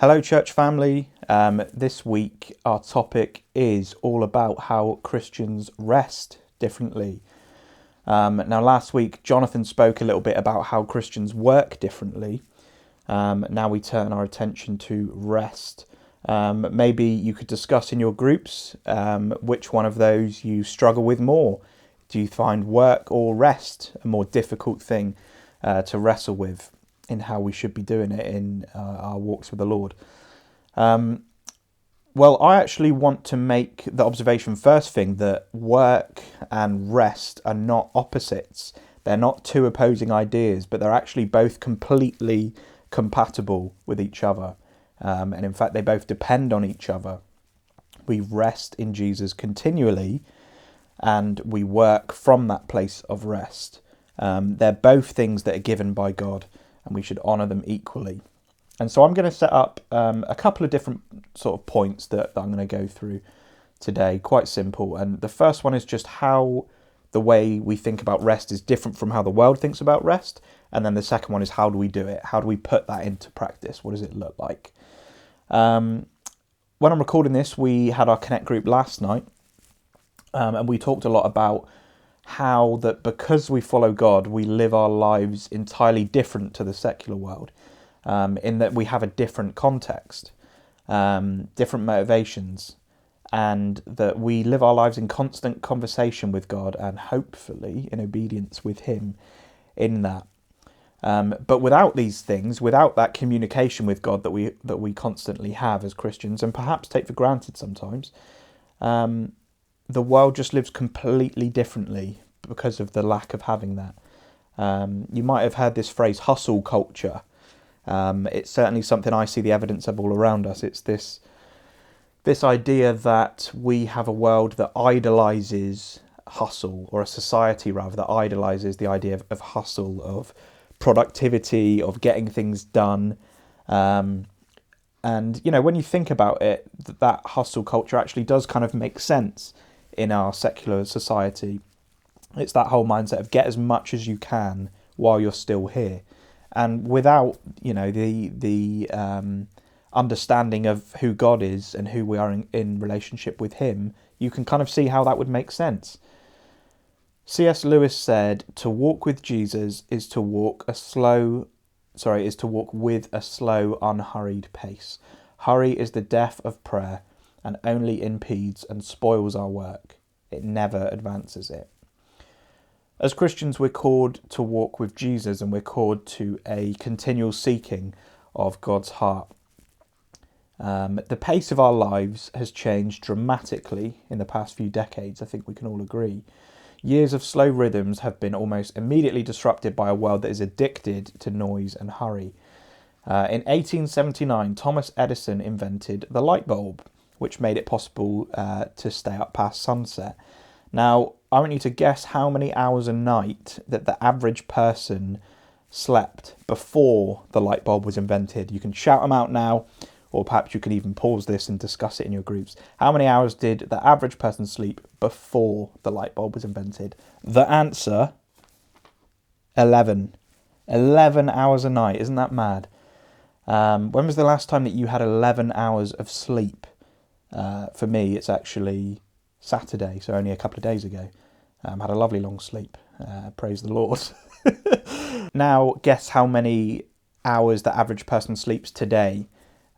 Hello, church family. This week, our topic is all about how Christians rest differently. Now, last week, Jonathan spoke a little bit about how Christians work differently. Now we turn our attention to rest. Maybe you could discuss in your groups which one of those you struggle with more. Do you find work or rest a more difficult thing to wrestle with in how we should be doing it in our walks with the Lord? Well, I actually want to make the observation first thing that work and rest are not opposites. They're not two opposing ideas, but they're actually both completely compatible with each other. And in fact, they both depend on each other. We rest in Jesus continually, and we work from that place of rest. They're both things that are given by God, and we should honour them equally. And so I'm going to set up a couple of different sort of points that I'm going to go through today, quite simple. And the first one is just how the way we think about rest is different from how the world thinks about rest. And then the second one is how do we do it? How do we put that into practice? What does it look like? When I'm recording this, we had our Connect group last night, and we talked a lot about how that because we follow God, we live our lives entirely different to the secular world. In that we have a different context, different motivations, and that we live our lives in constant conversation with God and hopefully in obedience with Him in that. But without these things, without that communication with God that we constantly have as Christians and perhaps take for granted sometimes, the world just lives completely differently because of the lack of having that. You might have heard this phrase, hustle culture. It's certainly something I see the evidence of all around us. It's this idea that we have a world that idolises hustle, or a society rather that idolises the idea of hustle, of productivity, of getting things done. And, you know, when you think about it, that hustle culture actually does kind of make sense in our secular society. It's that whole mindset of get as much as you can while you're still here. And without, you know, the understanding of who God is and who we are in relationship with Him, you can kind of see how that would make sense. C.S. Lewis said, "To walk with Jesus is to walk with a slow, unhurried pace. Hurry is the death of prayer, and only impedes and spoils our work. It never advances it." As Christians, we're called to walk with Jesus, and we're called to a continual seeking of God's heart. The pace of our lives has changed dramatically in the past few decades, I think we can all agree. Years of slow rhythms have been almost immediately disrupted by a world that is addicted to noise and hurry. In 1879, Thomas Edison invented the light bulb, which made it possible to stay up past sunset. Now, I want you to guess how many hours a night that the average person slept before the light bulb was invented. You can shout them out now, or perhaps you could even pause this and discuss it in your groups. How many hours did the average person sleep before the light bulb was invented? The answer, 11. 11 hours a night. Isn't that mad? When was the last time that you had 11 hours of sleep? For me, it's actually Saturday, so only a couple of days ago. Had a lovely long sleep. Praise the Lord. Now, guess how many hours the average person sleeps today?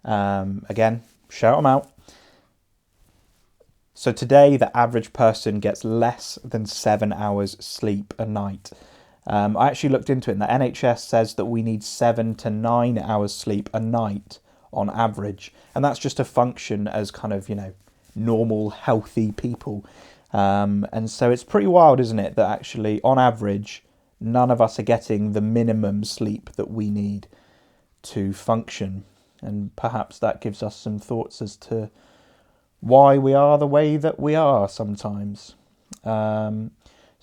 Again, shout them out. So today, the average person gets less than 7 hours sleep a night. I actually looked into it, and the NHS says that we need 7 to 9 hours sleep a night on average. And that's just to function as kind of, you know, normal, healthy people. And so it's pretty wild, isn't it, that actually, on average, none of us are getting the minimum sleep that we need to function. And perhaps that gives us some thoughts as to why we are the way that we are sometimes.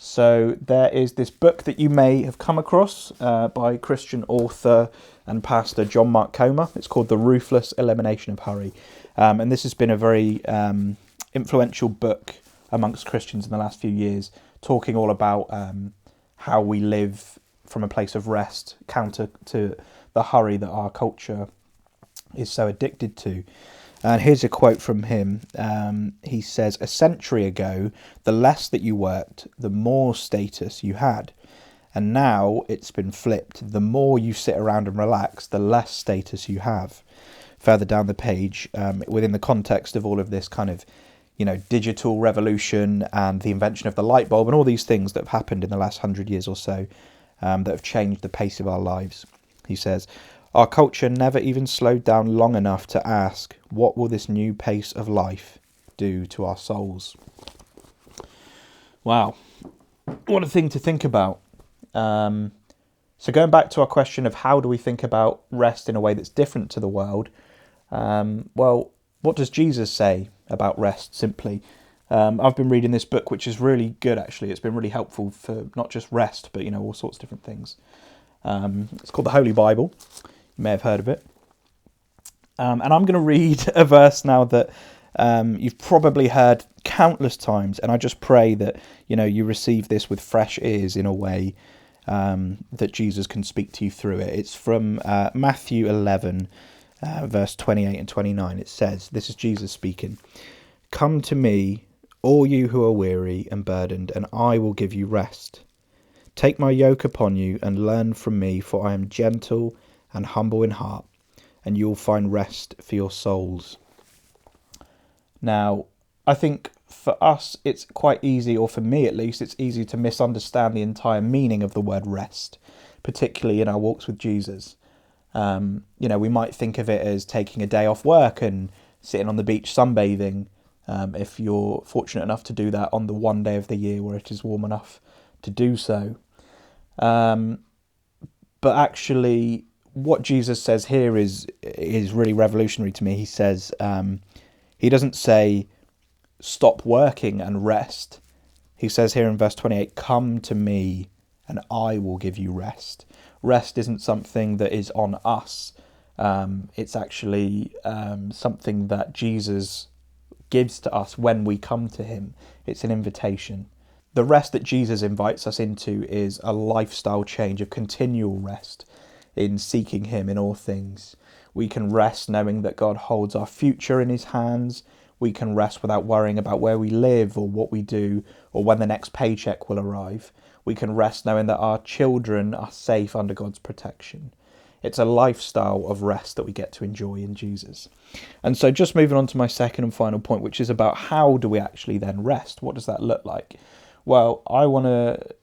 So there is this book that you may have come across by Christian author and pastor John Mark Comer. It's called The Ruthless Elimination of Hurry. And this has been a very influential book amongst Christians in the last few years, talking all about how we live from a place of rest, counter to the hurry that our culture is so addicted to. And here's a quote from him. He says, "A century ago, the less that you worked, the more status you had. And now it's been flipped. The more you sit around and relax, the less status you have." Further down the page, within the context of all of this kind of, digital revolution and the invention of the light bulb and all these things that have happened in the last 100 years or so, that have changed the pace of our lives. He says, "Our culture never even slowed down long enough to ask, what will this new pace of life do to our souls?" Wow. What a thing to think about. So going back to our question of how do we think about rest in a way that's different to the world, well, what does Jesus say about rest simply? I've been reading this book, which is really good, actually. It's been really helpful for not just rest, but, all sorts of different things. It's called the Holy Bible. You may have heard of it. And I'm going to read a verse now that you've probably heard countless times, and I just pray that, you receive this with fresh ears in a way that Jesus can speak to you through it. It's from Matthew 11, verse 28 and 29. It says, this is Jesus speaking, "Come to me, all you who are weary and burdened, and I will give you rest. Take my yoke upon you and learn from me, for I am gentle and humble in heart, and you will find rest for your souls." Now, I think for us, it's quite easy, or for me at least, it's easy to misunderstand the entire meaning of the word rest, particularly in our walks with Jesus. We might think of it as taking a day off work and sitting on the beach sunbathing, if you're fortunate enough to do that on the one day of the year where it is warm enough to do so. But actually, what Jesus says here is really revolutionary to me. He says, he doesn't say, stop working and rest. He says here in verse 28, "Come to me and I will give you rest." Rest isn't something that is on us. It's actually something that Jesus gives to us when we come to him. It's an invitation. The rest that Jesus invites us into is a lifestyle change of continual rest in seeking him in all things. We can rest knowing that God holds our future in his hands. We can rest without worrying about where we live or what we do or when the next paycheck will arrive. We can rest knowing that our children are safe under God's protection. It's a lifestyle of rest that we get to enjoy in Jesus. And so just moving on to my second and final point, which is about how do we actually then rest? What does that look like? Well, I want to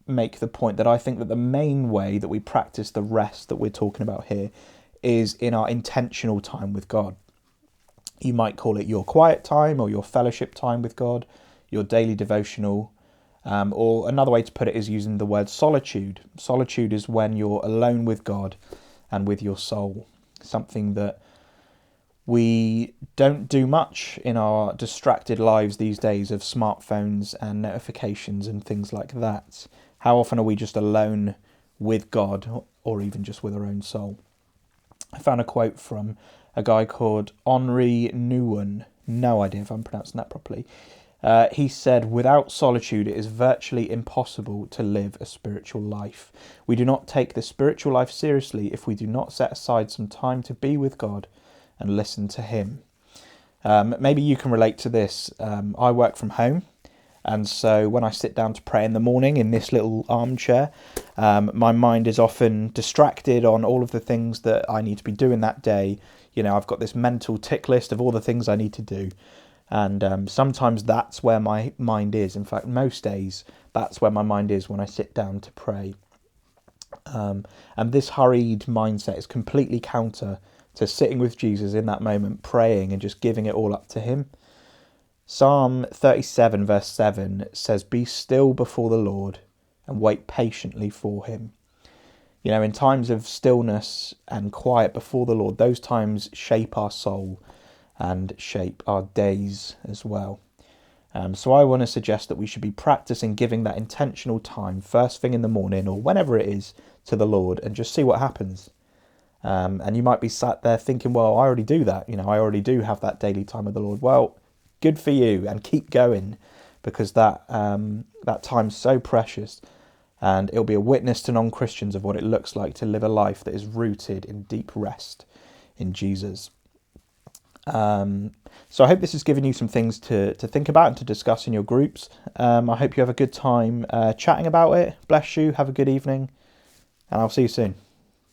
make the point that I think that the main way that we practice the rest that we're talking about here is in our intentional time with God. You might call it your quiet time or your fellowship time with God, your daily devotional, or another way to put it is using the word solitude. Solitude is when you're alone with God and with your soul, something that we don't do much in our distracted lives these days of smartphones and notifications and things like that. How often are we just alone with God or even just with our own soul? I found a quote from a guy called Henri Nouwen. No idea if I'm pronouncing that properly. He said, "Without solitude, it is virtually impossible to live a spiritual life. We do not take the spiritual life seriously if we do not set aside some time to be with God and listen to him." Maybe you can relate to this. I work from home, and so when I sit down to pray in the morning in this little armchair, my mind is often distracted on all of the things that I need to be doing that day. I've got this mental tick list of all the things I need to do. And sometimes that's where my mind is. In fact, most days, that's where my mind is when I sit down to pray. And this hurried mindset is completely counter to sitting with Jesus in that moment, praying and just giving it all up to him. Psalm 37 verse 7 says, "Be still before the Lord and wait patiently for him." In times of stillness and quiet before the Lord, those times shape our soul and shape our days as well. So I want to suggest that we should be practicing giving that intentional time first thing in the morning or whenever it is to the Lord and just see what happens. And you might be sat there thinking, well, I already do that. I already do have that daily time with the Lord. Well, good for you, and keep going, because that time's so precious, and it'll be a witness to non-Christians of what it looks like to live a life that is rooted in deep rest in Jesus. So I hope this has given you some things to think about and to discuss in your groups. I hope you have a good time chatting about it. Bless you. Have a good evening, and I'll see you soon.